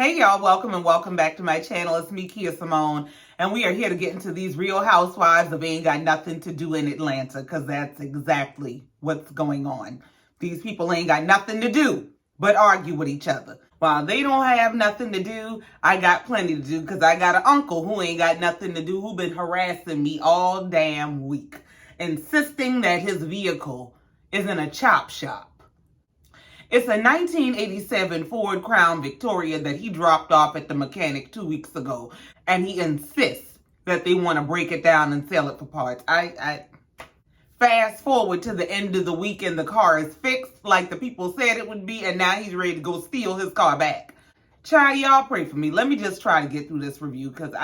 Hey y'all, welcome and welcome back to my channel. It's me, Kia Simone, and we are here to get into these real housewives of ain't got nothing to do in Atlanta, because that's exactly what's going on. These people ain't got nothing to do but argue with each other. While they don't have nothing to do, I got plenty to do, because I got an uncle who ain't got nothing to do, who been harassing me all damn week, insisting that his vehicle is in a chop shop. It's a 1987 Ford Crown Victoria that he dropped off at the mechanic 2 weeks ago, and he insists that they want to break it down and sell it for parts. I fast forward to the end of the week and the car is fixed like the people said it would be, and now he's ready to go steal his car back. Child, y'all pray for me. Let me just try to get through this review, because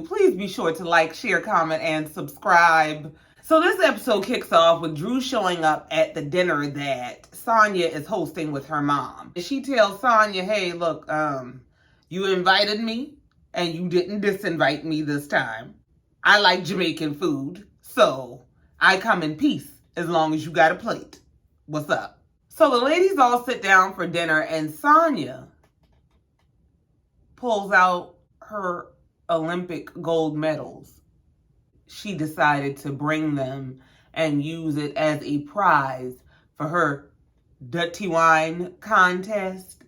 please be sure to like, share, comment, and subscribe. So this episode kicks off with Drew showing up at the dinner that Sanya is hosting with her mom. She tells Sanya, hey, look, you invited me and you didn't disinvite me this time. I like Jamaican food, so I come in peace as long as you got a plate. What's up? So the ladies all sit down for dinner, and Sanya pulls out her Olympic gold medals. She decided to bring them and use it as a prize for her dirty wine contest.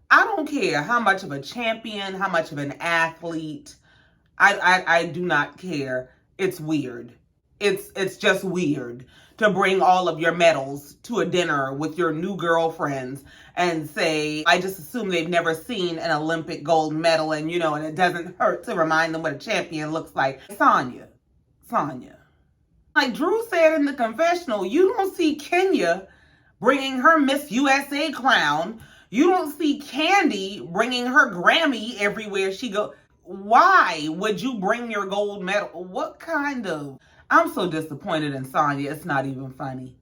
I don't care how much of a champion, how much of an athlete. I do not care. It's weird. It's just weird to bring all of your medals to a dinner with your new girlfriends and say, I just assume they've never seen an Olympic gold medal, and and it doesn't hurt to remind them what a champion looks like. Sanya. Like Drew said in the confessional, you don't see Kenya bringing her Miss USA crown. You don't see Kandi bringing her Grammy everywhere she goes. Why would you bring your gold medal? What kind of... I'm so disappointed in Sanya, it's not even funny.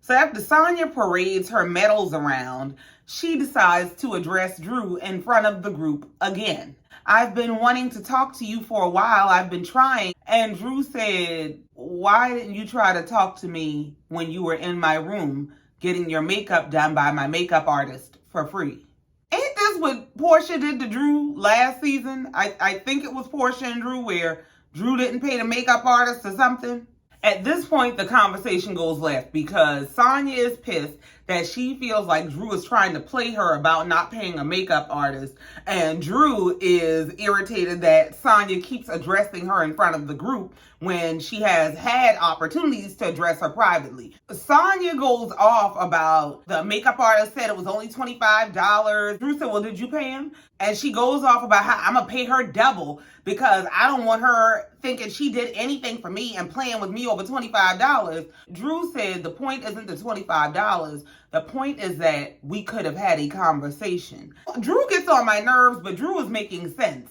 So after Sanya parades her medals around, she decides to address Drew in front of the group again. I've been wanting to talk to you for a while. I've been trying. And Drew said, why didn't you try to talk to me when you were in my room getting your makeup done by my makeup artist for free? Ain't this what Portia did to Drew last season? I think it was Portia and Drew, where Drew didn't pay the makeup artist or something. At this point, the conversation goes left because Sanya is pissed that she feels like Drew is trying to play her about not paying a makeup artist. And Drew is irritated that Sanya keeps addressing her in front of the group when she has had opportunities to address her privately. Sanya goes off about the makeup artist said it was only $25. Drew said, well, did you pay him? And she goes off about how I'm going to pay her double because I don't want her thinking she did anything for me and playing with me over $25. Drew said the point isn't the $25. The point is that we could have had a conversation. Drew gets on my nerves, but Drew is making sense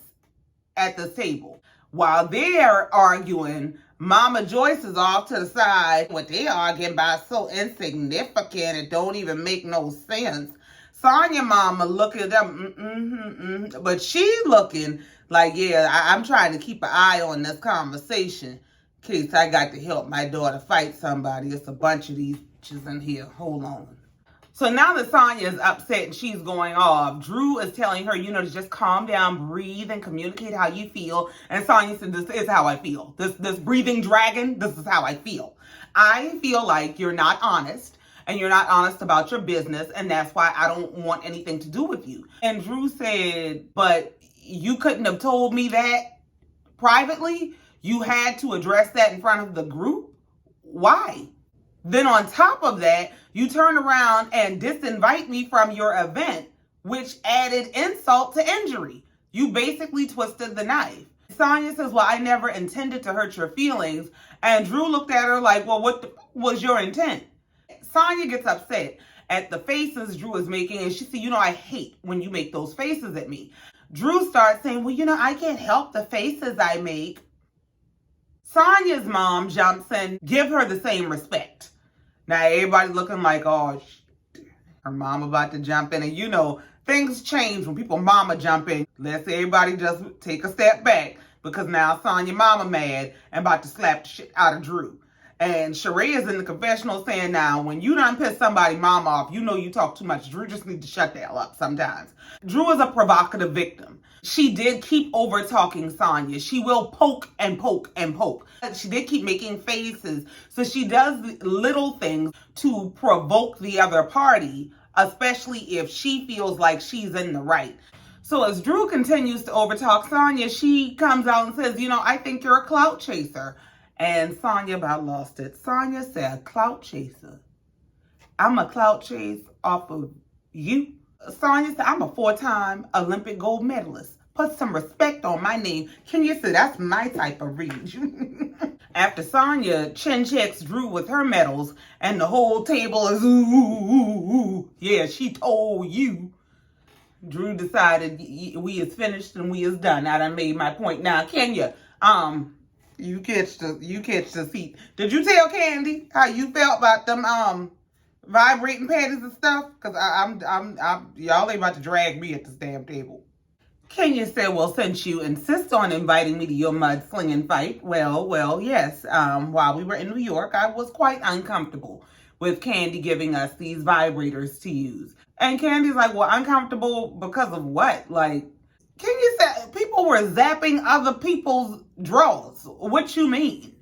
at the table. While they're arguing, Mama Joyce is off to the side. What they arguing about so insignificant, it don't even make no sense. Sanya mama looking at them, but she looking like, yeah, I'm trying to keep an eye on this conversation in case I got to help my daughter fight somebody. It's a bunch of these bitches in here. Hold on. So now that Sanya is upset and she's going off, Drew is telling her, to just calm down, breathe, and communicate how you feel. And Sanya said, this is how I feel. This breathing dragon, this is how I feel. I feel like you're not honest. And you're not honest about your business, and that's why I don't want anything to do with you. And Drew said, but you couldn't have told me that privately? You had to address that in front of the group? Why? Then on top of that, you turn around and disinvite me from your event, which added insult to injury. You basically twisted the knife. Sanya says, well, I never intended to hurt your feelings. And Drew looked at her like, well, what was your intent? Sanya gets upset at the faces Drew is making, and she said, I hate when you make those faces at me. Drew starts saying, well, I can't help the faces I make. Sanya's mom jumps in, give her the same respect. Now everybody looking like, oh, her mom about to jump in, and things change when people mama jump in. Let's everybody just take a step back, because now Sanya mama mad and about to slap the shit out of Drew. And Sheree is in the confessional saying, now, when you done piss somebody's mom off, you know you talk too much. Drew just needs to shut the hell up sometimes. Drew is a provocative victim. She did keep over talking Sanya. She will poke and poke and poke. She did keep making faces. So she does little things to provoke the other party, especially if she feels like she's in the right. So as Drew continues to overtalk Sanya, she comes out and says, I think you're a clout chaser. And Sanya about lost it. Sanya said, clout chaser. I'm a clout chase off of you. Sanya said, I'm a 4-time Olympic gold medalist. Put some respect on my name. Can you say that's my type of read? After Sanya chin checks Drew with her medals and the whole table is ooh. Yeah, she told you. Drew decided we is finished and we is done. I done made my point. Now, Kenya, you catch the seat. Did you tell Kandi how you felt about them vibrating panties and stuff? Cause I'm y'all ain't about to drag me at this damn table. Kenya said, well, since you insist on inviting me to your mudslinging fight, well, yes. While we were in New York, I was quite uncomfortable with Kandi giving us these vibrators to use. And Kandi's like, well, uncomfortable because of what? Like, Kenya said people were zapping other people's drawers. What you mean?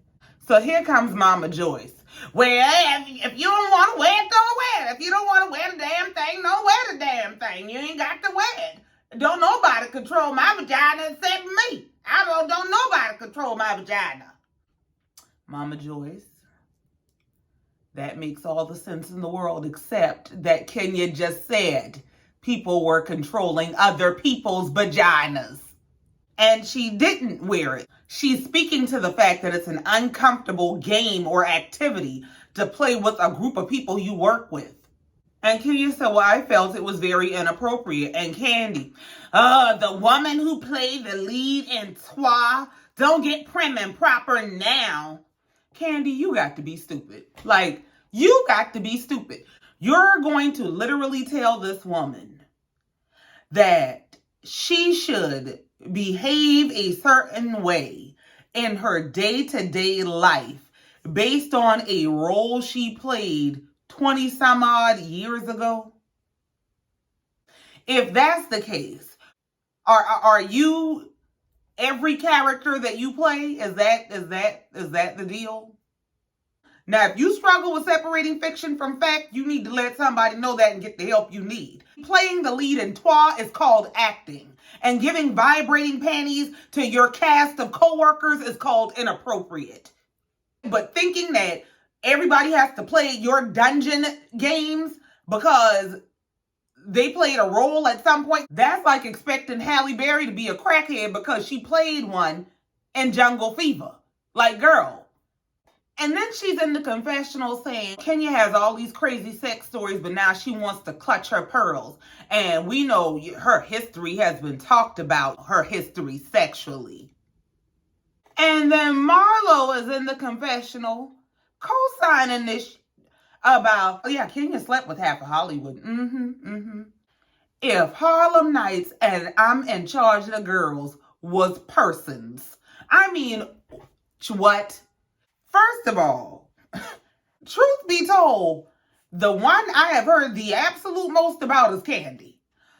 So here comes Mama Joyce. Well, if you don't want to wear it, don't wear it. If you don't want to wear the damn thing, don't wear the damn thing. You ain't got to wear it. Don't nobody control my vagina except me. Don't nobody control my vagina. Mama Joyce, that makes all the sense in the world, except that Kenya just said people were controlling other people's vaginas. And she didn't wear it. She's speaking to the fact that it's an uncomfortable game or activity to play with a group of people you work with. And Kenya said, well, I felt it was very inappropriate. And Kandi, the woman who played the lead in Twa don't get prim and proper now. Kandi, you got to be stupid. Like, you got to be stupid. You're going to literally tell this woman that she should behave a certain way in her day-to-day life based on a role she played 20 some odd years ago? If that's the case, are you every character that you play? Is that the deal? Now, if you struggle with separating fiction from fact, you need to let somebody know that and get the help you need. Playing the lead in Twa is called acting, and giving vibrating panties to your cast of coworkers is called inappropriate. But thinking that everybody has to play your dungeon games because they played a role at some point, that's like expecting Halle Berry to be a crackhead because she played one in Jungle Fever. Like, girl. And then she's in the confessional saying Kenya has all these crazy sex stories, but now she wants to clutch her pearls. And we know her history has been talked about, her history sexually. And then Marlo is in the confessional co-signing this about, Kenya slept with half of Hollywood. If Harlem Nights and I'm in charge of the girls was persons, I mean, what? First of all, truth be told, the one I have heard the absolute most about is Kandi.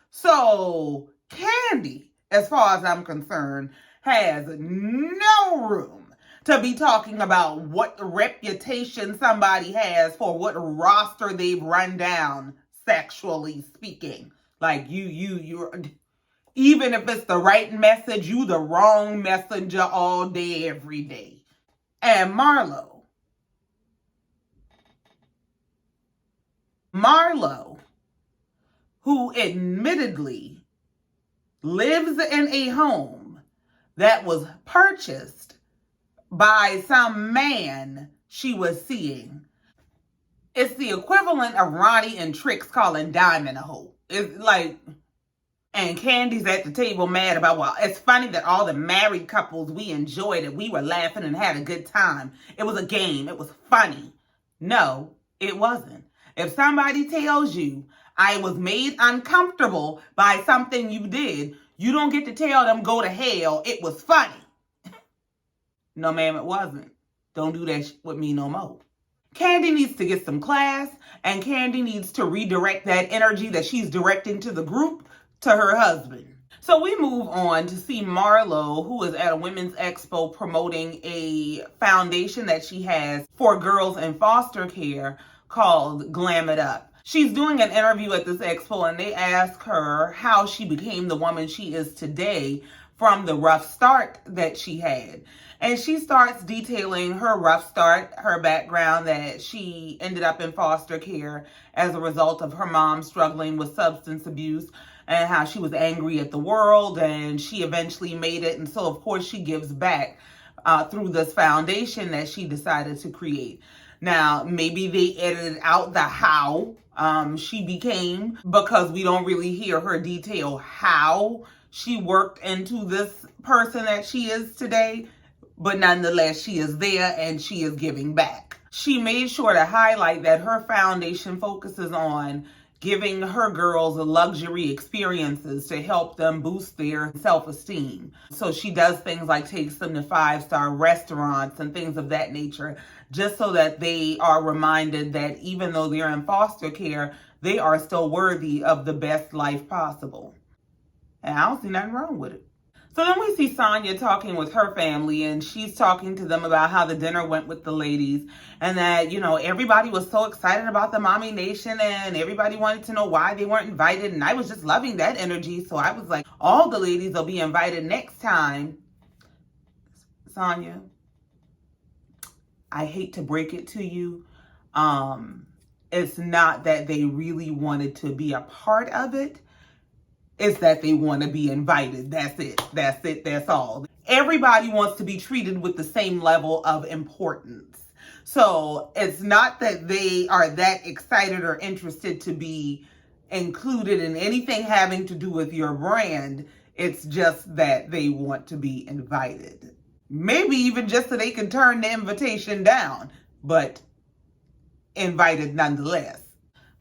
So Kandi, as far as I'm concerned, has no room to be talking about what reputation somebody has for what roster they've run down, sexually speaking. Like you're even if it's the right message, you the wrong messenger all day, every day. And Marlo, who admittedly lives in a home that was purchased by some man she was seeing. It's the equivalent of Ronnie and Trix calling Diamond a hoe. It's like, and Kandi's at the table mad about, well, it's funny that all the married couples we enjoyed it, we were laughing and had a good time. It was a game. It was funny. No, it wasn't. If somebody tells you I was made uncomfortable by something you did, you don't get to tell them go to hell. It was funny. No, ma'am, it wasn't. Don't do that with me no more. Kandi needs to get some class, and Kandi needs to redirect that energy that she's directing to the group to her husband. So we move on to see Marlo, who is at a women's expo promoting a foundation that she has for girls in foster care called Glam It Up. She's doing an interview at this expo, and they ask her how she became the woman she is today from the rough start that she had. And she starts detailing her rough start, her background, that she ended up in foster care as a result of her mom struggling with substance abuse, and how she was angry at the world, and she eventually made it. And so, of course, she gives back through this foundation that she decided to create. Now, maybe they edited out the how she became, because we don't really hear her detail how she worked into this person that she is today. But nonetheless, she is there and she is giving back. She made sure to highlight that her foundation focuses on giving her girls luxury experiences to help them boost their self-esteem. So she does things like takes them to 5-star restaurants and things of that nature, just so that they are reminded that even though they're in foster care, they are still worthy of the best life possible. And I don't see nothing wrong with it. So then we see Sanya talking with her family, and she's talking to them about how the dinner went with the ladies, and that, everybody was so excited about the Mommy Nation, and everybody wanted to know why they weren't invited, and I was just loving that energy. So I was like, all the ladies will be invited next time. Sanya, I hate to break it to you. It's not that they really wanted to be a part of it. It's that they want to be invited. That's it. That's all. Everybody wants to be treated with the same level of importance. So it's not that they are that excited or interested to be included in anything having to do with your brand. It's just that they want to be invited. Maybe even just so they can turn the invitation down, but invited nonetheless.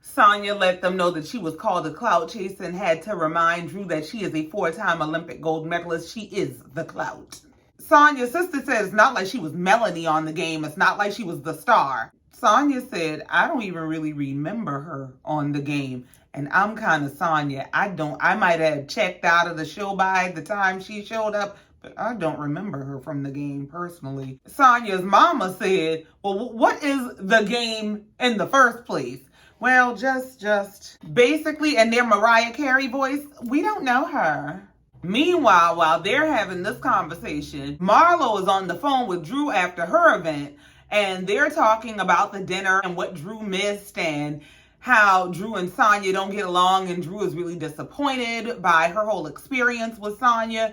Sanya let them know that she was called a clout chaser and had to remind Drew that she is a 4-time Olympic gold medalist. She is the clout. Sanya's sister said it's not like she was Melanie on the game. It's not like she was the star. Sanya said, I don't even really remember her on the game. And I'm kind of Sanya. I might have checked out of the show by the time she showed up, but I don't remember her from the game personally. Sanya's mama said, well, what is the game in the first place? Well, just basically in their Mariah Carey voice, we don't know her. Meanwhile, while they're having this conversation, Marlo is on the phone with Drew after her event, and they're talking about the dinner and what Drew missed and how Drew and Sanya don't get along, and Drew is really disappointed by her whole experience with Sanya.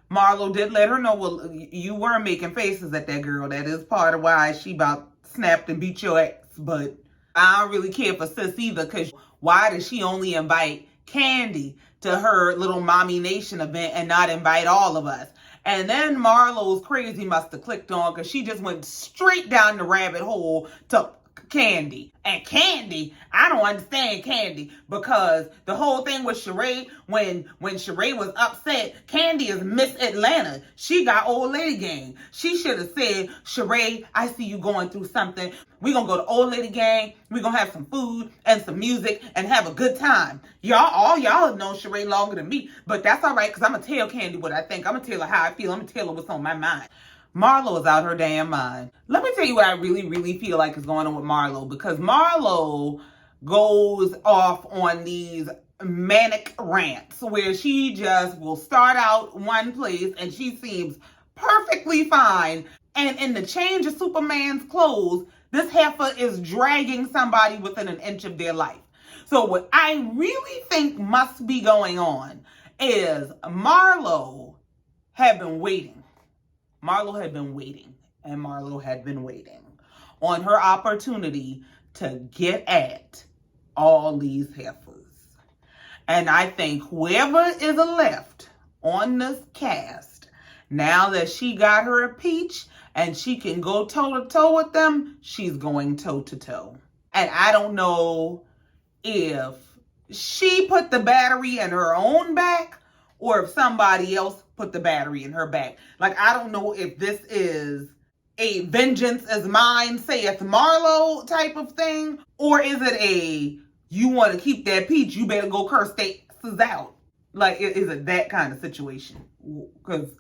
Marlo did let her know, well, you were making faces at that girl. That is part of why she about snapped and beat your ex, but I don't really care for sis either, because why does she only invite Kandi to her little Mommy Nation event and not invite all of us? And then Marlo's crazy must have clicked on, because she just went straight down the rabbit hole to Kandi. And Kandi, I don't understand Kandi, because the whole thing with Sheree, when Sheree was upset, Kandi is Miss Atlanta. She got old lady gang. She should have said, Sheree, I see you going through something. We're going to go to old lady gang. We're going to have some food and some music and have a good time. All y'all have known Sheree longer than me, but that's all right, because I'm going to tell Kandi what I think. I'm going to tell her how I feel. I'm going to tell her what's on my mind. Marlo is out her damn mind. Let me tell you what I really, really feel like is going on with Marlo, because Marlo goes off on these manic rants where she just will start out one place and she seems perfectly fine. And in the change of Superman's clothes, this heifer is dragging somebody within an inch of their life. So what I really think must be going on is Marlo had been waiting. Marlo had been waiting, and Marlo had been waiting on her opportunity to get at all these heifers. And I think whoever is left on this cast, now that she got her a peach and she can go toe-to-toe with them, she's going toe-to-toe. And I don't know if she put the battery in her own back or if somebody else put the battery in her back. Like, I don't know if this is a vengeance is mine, saith Marlo type of thing? Or is it a, you want to keep that peach, you better go curse Stacey's out? Like, is it that kind of situation? Because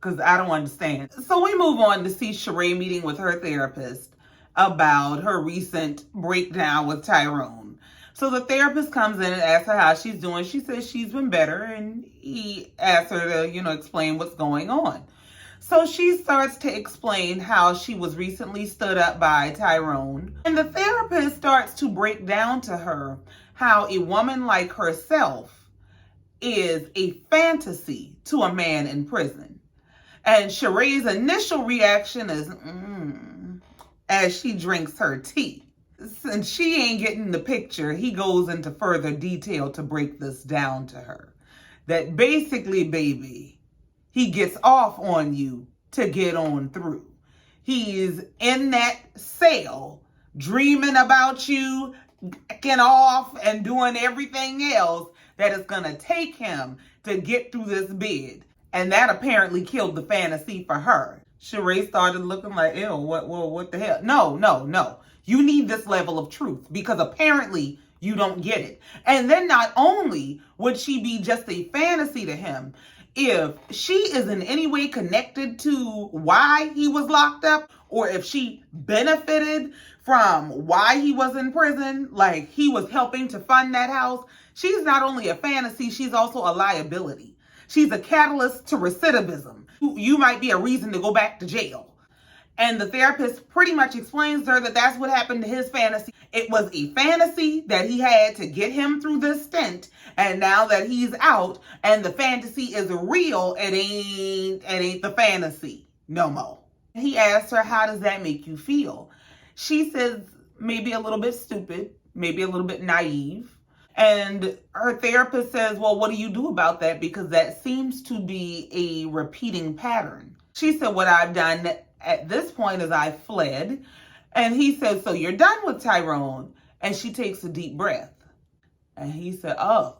I don't understand. So we move on to see Sheree meeting with her therapist about her recent breakdown with Tyrone. So the therapist comes in and asks her how she's doing. She says she's been better, and he asks her to, explain what's going on. So she starts to explain how she was recently stood up by Tyrone. And the therapist starts to break down to her how a woman like herself is a fantasy to a man in prison. And Sheree's initial reaction is, as she drinks her tea. Since she ain't getting the picture, he goes into further detail to break this down to her. That basically, baby, he gets off on you to get on through. He's in that cell, dreaming about you, getting off and doing everything else that is going to take him to get through this bid. And that apparently killed the fantasy for her. Sheree started looking like, ew, what the hell? No. You need this level of truth because apparently you don't get it. And then not only would she be just a fantasy to him, if she is in any way connected to why he was locked up, or if she benefited from why he was in prison, like he was helping to fund that house, she's not only a fantasy, she's also a liability. She's a catalyst to recidivism. You might be a reason to go back to jail. And the therapist pretty much explains to her that that's what happened to his fantasy. It was a fantasy that he had to get him through this stint. And now that he's out and the fantasy is real, it ain't the fantasy no more. He asked her, how does that make you feel? She says, maybe a little bit stupid, maybe a little bit naive. And her therapist says, well, what do you do about that? Because that seems to be a repeating pattern. She said, what I've done at this point is I fled. And he says, so you're done with Tyrone? And she takes a deep breath. And he said, oh.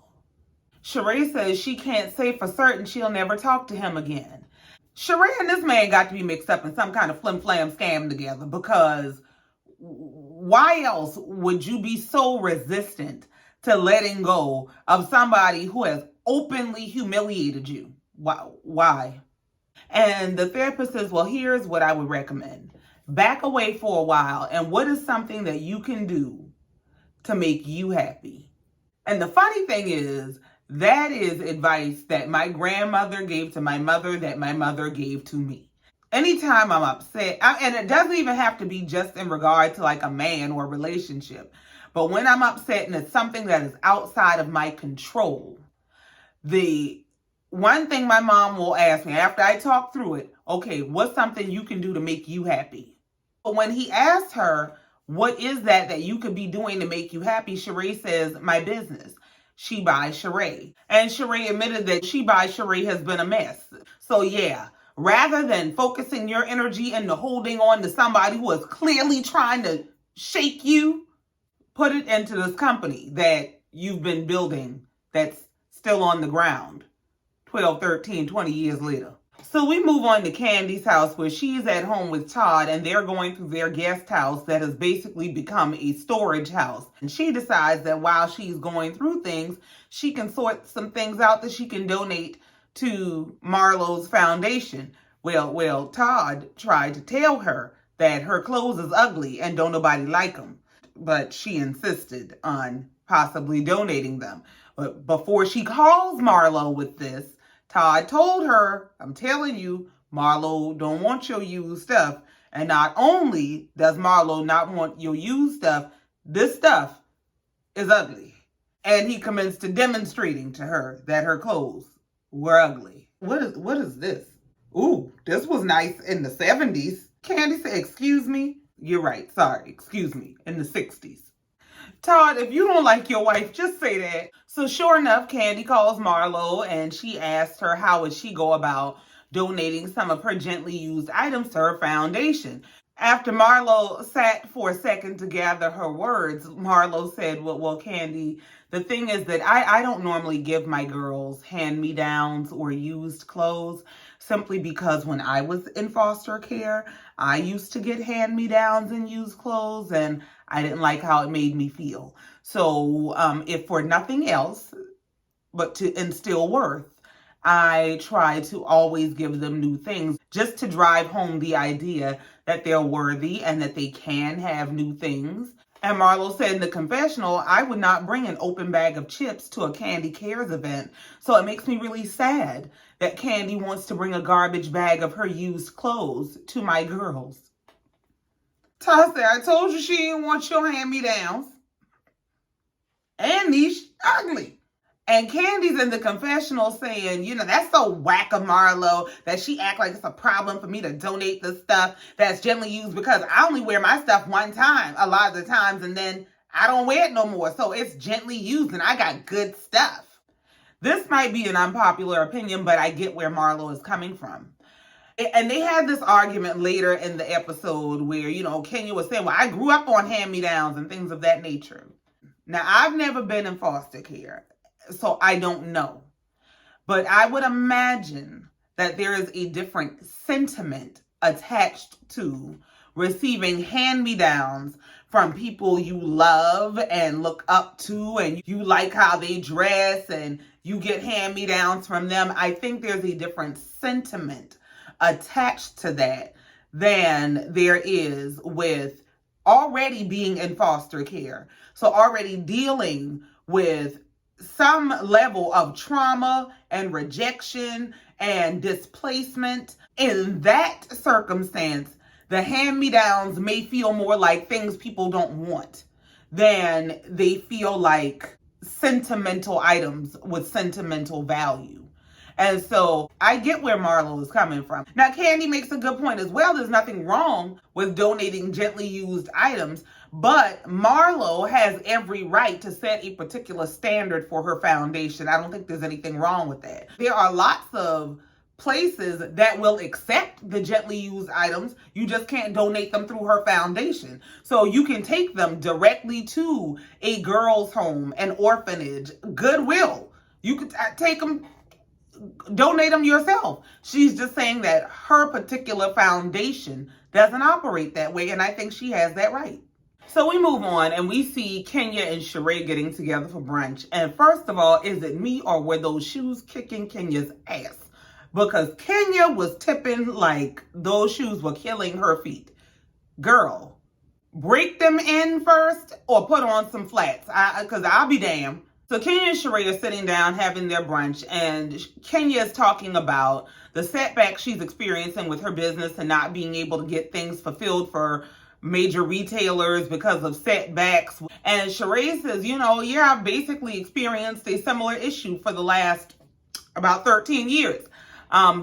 Sheree says she can't say for certain she'll never talk to him again. Sheree and this man got to be mixed up in some kind of flim-flam scam together, because why else would you be so resistant to letting go of somebody who has openly humiliated you? Why? And the therapist says, well, here's what I would recommend. Back away for a while. And what is something that you can do to make you happy? And the funny thing is, that is advice that my grandmother gave to my mother, that my mother gave to me. Anytime I'm upset, and it doesn't even have to be just in regard to like a man or a relationship, but when I'm upset and it's something that is outside of my control, the one thing my mom will ask me after I talk through it, okay, what's something you can do to make you happy? But when he asked her, what is that you could be doing to make you happy? Sheree says, my business. She by Sheree. And Sheree admitted that She by Sheree has been a mess. So yeah, rather than focusing your energy into holding on to somebody who is clearly trying to shake you, put it into this company that you've been building that's still on the ground 12, 13, 20 years later. So we move on to Kandi's house, where she's at home with Todd, and they're going through their guest house that has basically become a storage house. And she decides that while she's going through things, she can sort some things out that she can donate to Marlo's foundation. Well, Todd tried to tell her that her clothes is ugly and don't nobody like them, but she insisted on possibly donating them. But before she calls Marlo with this, Todd told her, I'm telling you, Marlo don't want your used stuff. And not only does Marlo not want your used stuff, this stuff is ugly. And he commenced to demonstrating to her that her clothes were ugly. What is this? Ooh, this was nice in the 70s. Kandi said, excuse me? You're right, sorry, excuse me, in the 60s. Todd, if you don't like your wife, just say that. So sure enough, Kandi calls Marlo and she asks her how would she go about donating some of her gently used items to her foundation. After Marlo sat for a second to gather her words, Marlo said, well, Kandi, The thing is that I don't normally give my girls hand-me-downs or used clothes simply because when I was in foster care, I used to get hand-me-downs and used clothes, and I didn't like how it made me feel. So if for nothing else but to instill worth, I try to always give them new things just to drive home the idea that they're worthy and that they can have new things. And Marlo said in the confessional, I would not bring an open bag of chips to a Kandi Cares event. So it makes me really sad that Kandi wants to bring a garbage bag of her used clothes to my girls. Ty said, I told you she didn't want your hand-me-downs. And these ugly. And Kandi's in the confessional saying, that's so whack of Marlo that she act like it's a problem for me to donate the stuff that's gently used because I only wear my stuff one time a lot of the times and then I don't wear it no more. So it's gently used and I got good stuff. This might be an unpopular opinion, but I get where Marlo is coming from. And they had this argument later in the episode where, Kenya was saying, well, I grew up on hand-me-downs and things of that nature. Now, I've never been in foster care, so I don't know. But I would imagine that there is a different sentiment attached to receiving hand-me-downs from people you love and look up to, and you like how they dress, and you get hand-me-downs from them. I think there's a different sentiment attached to that than there is with already being in foster care. So already dealing with some level of trauma and rejection and displacement. In that circumstance, the hand-me-downs may feel more like things people don't want than they feel like sentimental items with sentimental value. And so I get where Marlo is coming from. Now, Kandi makes a good point as well. There's nothing wrong with donating gently used items, but Marlo has every right to set a particular standard for her foundation. I don't think there's anything wrong with that. There are lots of places that will accept the gently used items. You just can't donate them through her foundation. So you can take them directly to a girl's home, an orphanage, Goodwill. You could take them, donate them yourself. She's just saying that her particular foundation doesn't operate that way, and I think she has that right. So we move on, and we see Kenya and Sheree getting together for brunch. And first of all, is it me or were those shoes kicking Kenya's ass? Because Kenya was tipping like those shoes were killing her feet. Girl, break them in first or put on some flats, because I'll be damned. So Kenya and Sheree are sitting down having their brunch, and Kenya is talking about the setback she's experiencing with her business and not being able to get things fulfilled for major retailers because of setbacks. And Sheree says, I've basically experienced a similar issue for the last about 13 years,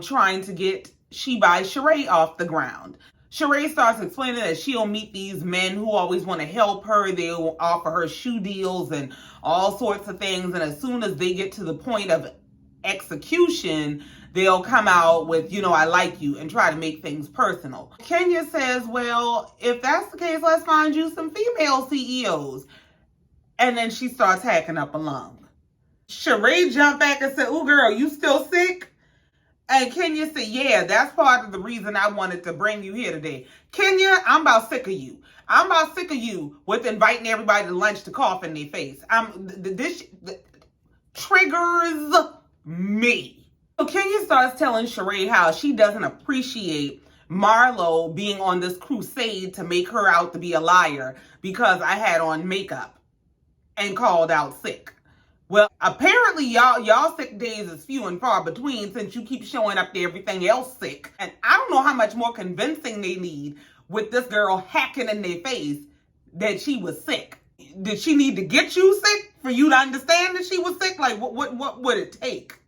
trying to get She by Sheree off the ground. Sheree starts explaining that she'll meet these men who always want to help her. They'll offer her shoe deals and all sorts of things. And as soon as they get to the point of execution, they'll come out with, I like you, and try to make things personal. Kenya says, well, if that's the case, let's find you some female CEOs. And then she starts hacking up a lung. Sheree jumped back and said, ooh, girl, you still sick? And Kenya said, yeah, that's part of the reason I wanted to bring you here today. Kenya, I'm about sick of you. I'm about sick of you with inviting everybody to lunch to cough in their face. This triggers me. So Kenya starts telling Sheree how she doesn't appreciate Marlo being on this crusade to make her out to be a liar because I had on makeup and called out sick. Well, apparently y'all sick days is few and far between since you keep showing up to everything else sick. And I don't know how much more convincing they need with this girl hacking in their face that she was sick. Did she need to get you sick for you to understand that she was sick? Like, what would it take?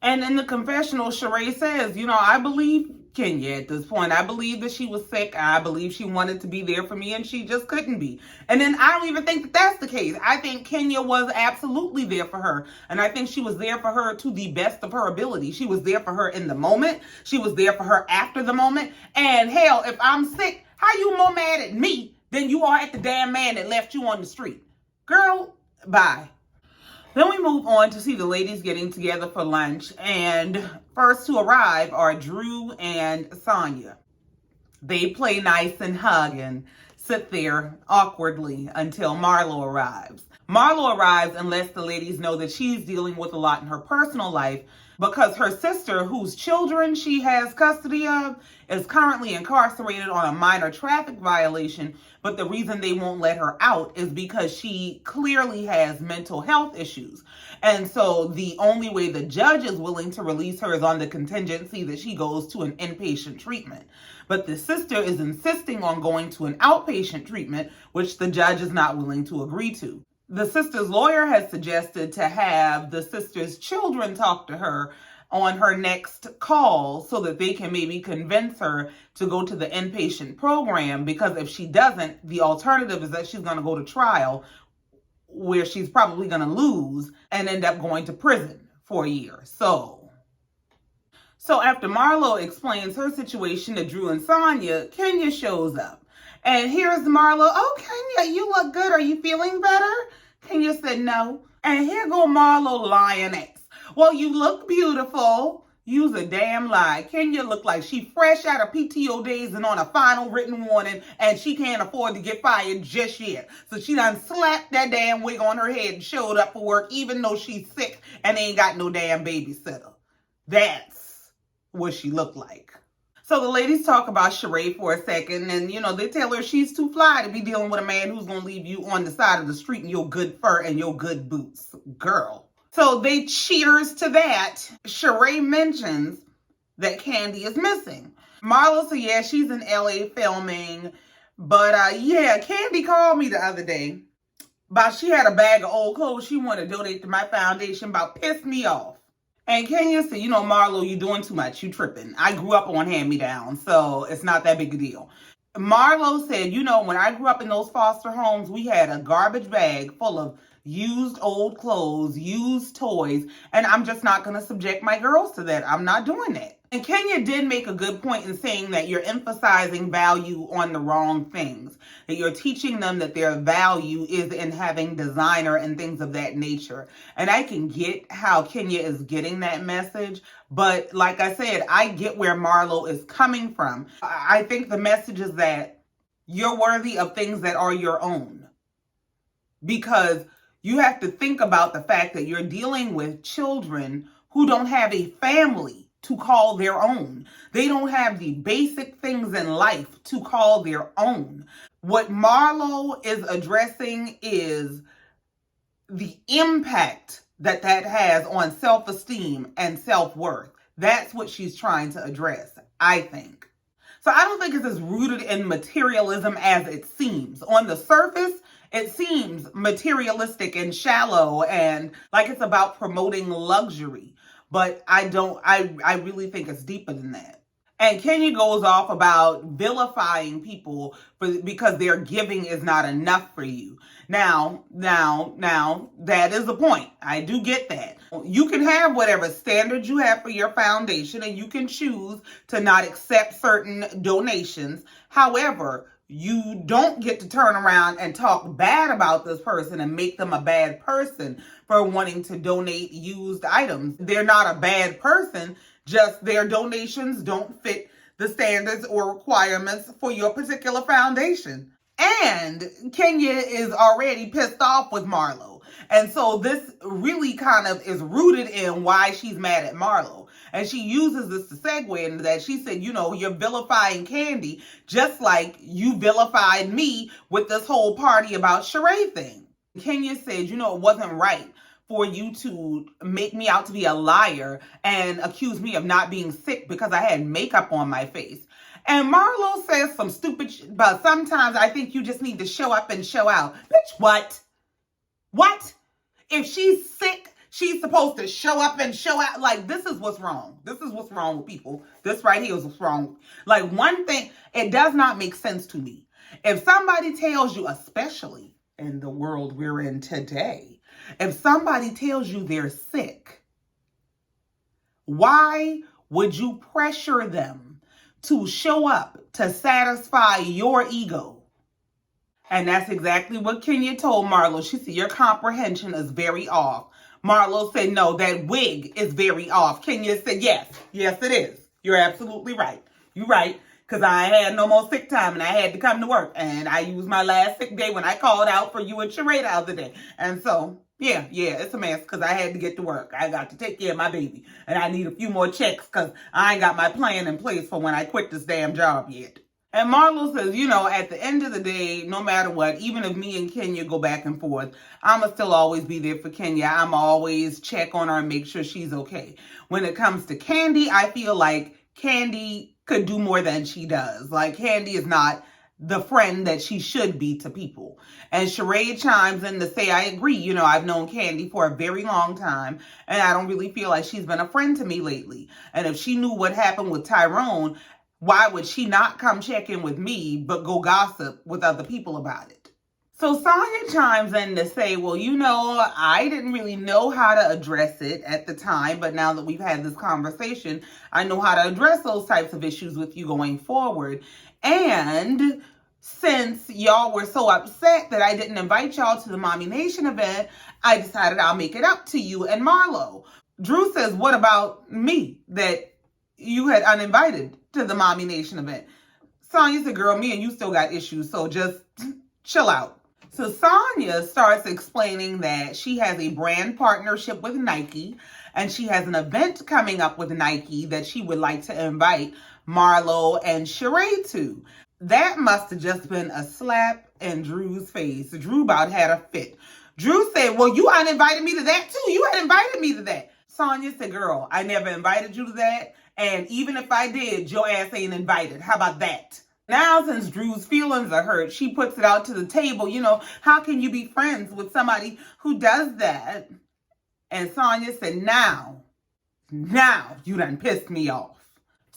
And in the confessional, Sheree says, I believe Kenya at this point. I believe that she was sick. I believe she wanted to be there for me and she just couldn't be. And then I don't even think that that's the case. I think Kenya was absolutely there for her. And I think she was there for her to the best of her ability. She was there for her in the moment. She was there for her after the moment. And hell, if I'm sick, how you more mad at me than you are at the damn man that left you on the street? Girl, Bye. Then we move on to see the ladies getting together for lunch. And first to arrive are Drew and Sanya. They play nice and hug and sit there awkwardly until Marlo arrives. Marlo arrives and lets the ladies know that she's dealing with a lot in her personal life because her sister, whose children she has custody of, is currently incarcerated on a minor traffic violation. But the reason they won't let her out is because she clearly has mental health issues. And so the only way the judge is willing to release her is on the contingency that she goes to an inpatient treatment. But the sister is insisting on going to an outpatient treatment, which the judge is not willing to agree to. The sister's lawyer has suggested to have the sister's children talk to her on her next call so that they can maybe convince her to go to the inpatient program, because if she doesn't, the alternative is that she's going to go to trial where she's probably going to lose and end up going to prison for a year. So after Marlo explains her situation to Drew and Sanya, Kenya shows up. And here's Marlo. Oh, Kenya, you look good. Are you feeling better? Kenya said no. And here go Marlo lioness. Well, you look beautiful. Use a damn lie. Kenya looked like she fresh out of PTO days and on a final written warning, and she can't afford to get fired just yet. So she done slapped that damn wig on her head and showed up for work, even though she's sick and ain't got no damn babysitter. That's what she looked like. So the ladies talk about Sheree for a second, and, they tell her she's too fly to be dealing with a man who's going to leave you on the side of the street in your good fur and your good boots. Girl. So they cheers to that. Sheree mentions that Kandi is missing. Marlo said, yeah, she's in LA filming. But, Kandi called me the other day. About she had a bag of old clothes she wanted to donate to my foundation. About pissed me off. And Kenya said, Marlo, you doing too much. You tripping. I grew up on hand-me-down, so it's not that big a deal. Marlo said, when I grew up in those foster homes, we had a garbage bag full of used old clothes, used toys, and I'm just not going to subject my girls to that. I'm not doing that. And Kenya did make a good point in saying that you're emphasizing value on the wrong things, that you're teaching them that their value is in having designer and things of that nature. And I can get how Kenya is getting that message, but like I said, I get where Marlo is coming from. I think the message is that you're worthy of things that are your own, because you have to think about the fact that you're dealing with children who don't have a family to call their own. They don't have the basic things in life to call their own. What Marlo is addressing is the impact that has on self-esteem and self-worth. That's what she's trying to address, I think. So I don't think it's as rooted in materialism as it seems. On the surface, it seems materialistic and shallow and like it's about promoting luxury. But I really think it's deeper than that. And Kenya goes off about vilifying people because their giving is not enough for you. Now, that is the point. I do get that. You can have whatever standards you have for your foundation, and you can choose to not accept certain donations. However, you don't get to turn around and talk bad about this person and make them a bad person for wanting to donate used items. They're not a bad person, just their donations don't fit the standards or requirements for your particular foundation. And Kenya is already pissed off with Marlo. And so this really kind of is rooted in why she's mad at Marlo. And she uses this to segue into that. She said, you're vilifying Kandi just like you vilified me with this whole party about Sheree thing. Kenya said, it wasn't right for you to make me out to be a liar and accuse me of not being sick because I had makeup on my face. And Marlo says some stupid shit, but sometimes I think you just need to show up and show out. Bitch, what? What? If she's sick, she's supposed to show up and show out. Like, this is what's wrong. This is what's wrong with people. This right here is what's wrong. Like, one thing, it does not make sense to me. If somebody tells you, especially in the world we're in today, if somebody tells you they're sick, why would you pressure them to show up to satisfy your ego? And that's exactly what Kenya told Marlo. She said, your comprehension is very off. Marlo said, no, that wig is very off. Kenya said, yes, yes, it is. You're absolutely right. You're right. Because I had no more sick time and I had to come to work. And I used my last sick day when I called out for you and Sheree the other day. And so, yeah, it's a mess because I had to get to work. I got to take care of my baby. And I need a few more checks because I ain't got my plan in place for when I quit this damn job yet. And Marlo says, at the end of the day, no matter what, even if me and Kenya go back and forth, I'ma still always be there for Kenya. I'ma always check on her and make sure she's okay. When it comes to Kandi, I feel like Kandi could do more than she does. Like, Kandi is not the friend that she should be to people. And Sheree chimes in to say, I agree. I've known Kandi for a very long time, and I don't really feel like she's been a friend to me lately. And if she knew what happened with Tyrone, why would she not come check in with me, but go gossip with other people about it? So Sanya chimes in to say, well, I didn't really know how to address it at the time, but now that we've had this conversation, I know how to address those types of issues with you going forward. And since y'all were so upset that I didn't invite y'all to the Mommy Nation event, I decided I'll make it up to you and Marlo. Drew says, what about me that you had uninvited to the Mommy Nation event? Sanya said, girl, me and you still got issues, so just chill out. So Sanya starts explaining that she has a brand partnership with Nike, and she has an event coming up with Nike that she would like to invite Marlo and Sheree to. That must have just been a slap in Drew's face. Drew about had a fit. Drew said, well, you uninvited me to that too. You had invited me to that. Sanya said, girl, I never invited you to that. And even if I did, your ass ain't invited. How about that? Now, since Drew's feelings are hurt, she puts it out to the table. How can you be friends with somebody who does that? And Sanya said, now you done pissed me off.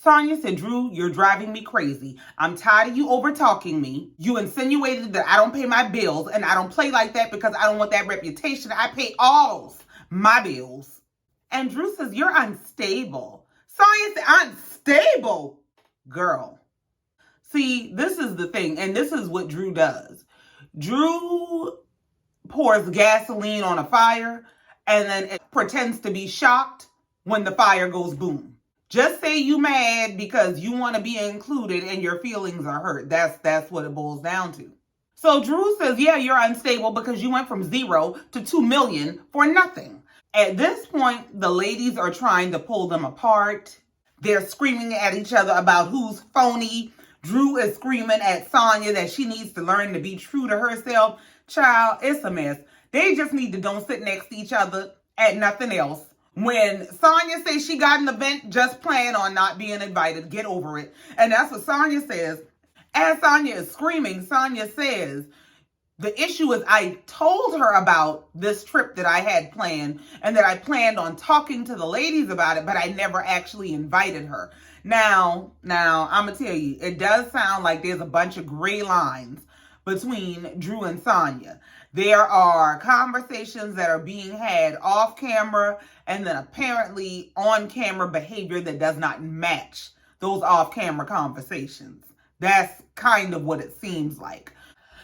Sanya said, Drew, you're driving me crazy. I'm tired of you over talking me. You insinuated that I don't pay my bills, and I don't play like that because I don't want that reputation. I pay all my bills. And Drew says, you're unstable. Sanya said, unstable? Girl. See, this is the thing, and this is what Drew does. Drew pours gasoline on a fire and then it pretends to be shocked when the fire goes boom. Just say you mad because you want to be included and your feelings are hurt. That's what it boils down to. So Drew says, yeah, you're unstable because you went from 0 to 2 million for nothing. At this point, the ladies are trying to pull them apart. They're screaming at each other about who's phony. Drew is screaming at Sanya that she needs to learn to be true to herself. Child, it's a mess. They just need to don't sit next to each other at nothing else. When Sanya says she got an event, just plan on not being invited. Get over it. And that's what Sanya says. As Sanya is screaming, Sanya says, the issue is I told her about this trip that I had planned and that I planned on talking to the ladies about it, but I never actually invited her. Now, I'm going to tell you, it does sound like there's a bunch of gray lines between Drew and Sanya. There are conversations that are being had off camera and then apparently on camera behavior that does not match those off camera conversations. That's kind of what it seems like.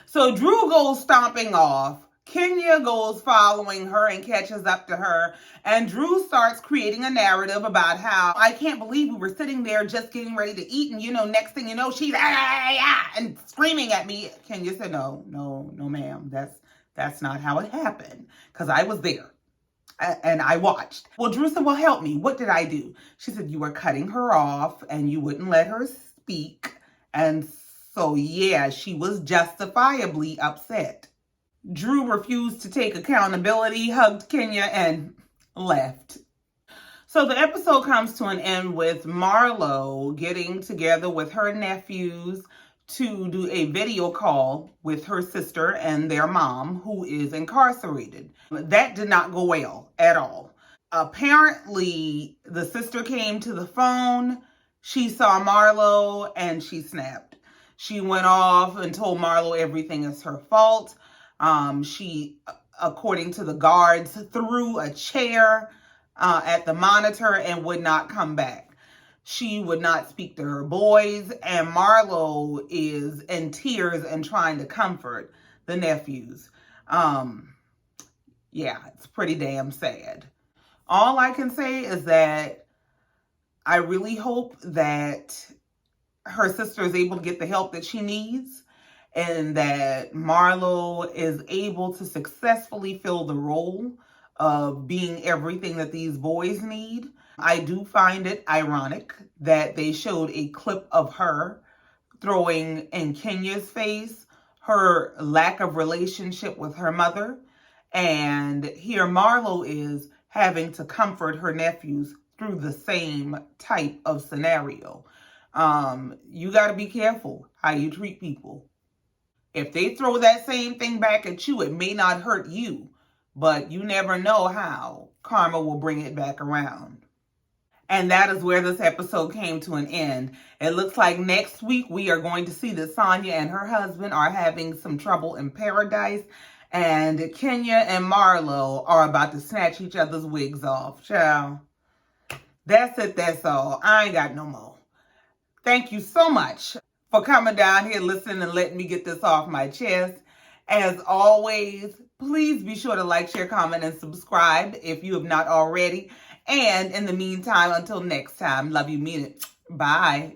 So Drew goes stomping off. Kenya goes following her and catches up to her. And Drew starts creating a narrative about how I can't believe we were sitting there just getting ready to eat. And, next thing you know, she's and screaming at me. Kenya said, no, ma'am. That's not how it happened. Because I was there. And I watched. Well, Drew said, well, help me. What did I do? She said, you were cutting her off and you wouldn't let her speak. And so, yeah, she was justifiably upset. Drew refused to take accountability, hugged Kenya, and left. So the episode comes to an end with Marlo getting together with her nephews to do a video call with her sister and their mom, who is incarcerated. That did not go well at all. Apparently, the sister came to the phone, she saw Marlo, and she snapped. She went off and told Marlo everything is her fault. She, according to the guards, threw a chair at the monitor and would not come back. she would not speak to her boys, and Marlo is in tears and trying to comfort the nephews. Yeah, it's pretty damn sad. All I can say is that I really hope that her sister is able to get the help that she needs, and that Marlo is able to successfully fill the role of being everything that these boys need. I do find it ironic that they showed a clip of her throwing in Kenya's face her lack of relationship with her mother. And here Marlo is having to comfort her nephews through the same type of scenario. You got to be careful how you treat people. If they throw that same thing back at you, it may not hurt you, but you never know how karma will bring it back around. And that is where this episode came to an end. It looks like next week we are going to see that Sanya and her husband are having some trouble in paradise, and Kenya and Marlo are about to snatch each other's wigs off. Ciao. That's it. That's all. I ain't got no more. Thank you so much for coming down here, listening, and letting me get this off my chest. As always, please be sure to like, share, comment, and subscribe if you have not already. And in the meantime, until next time, love you, mean it. Bye.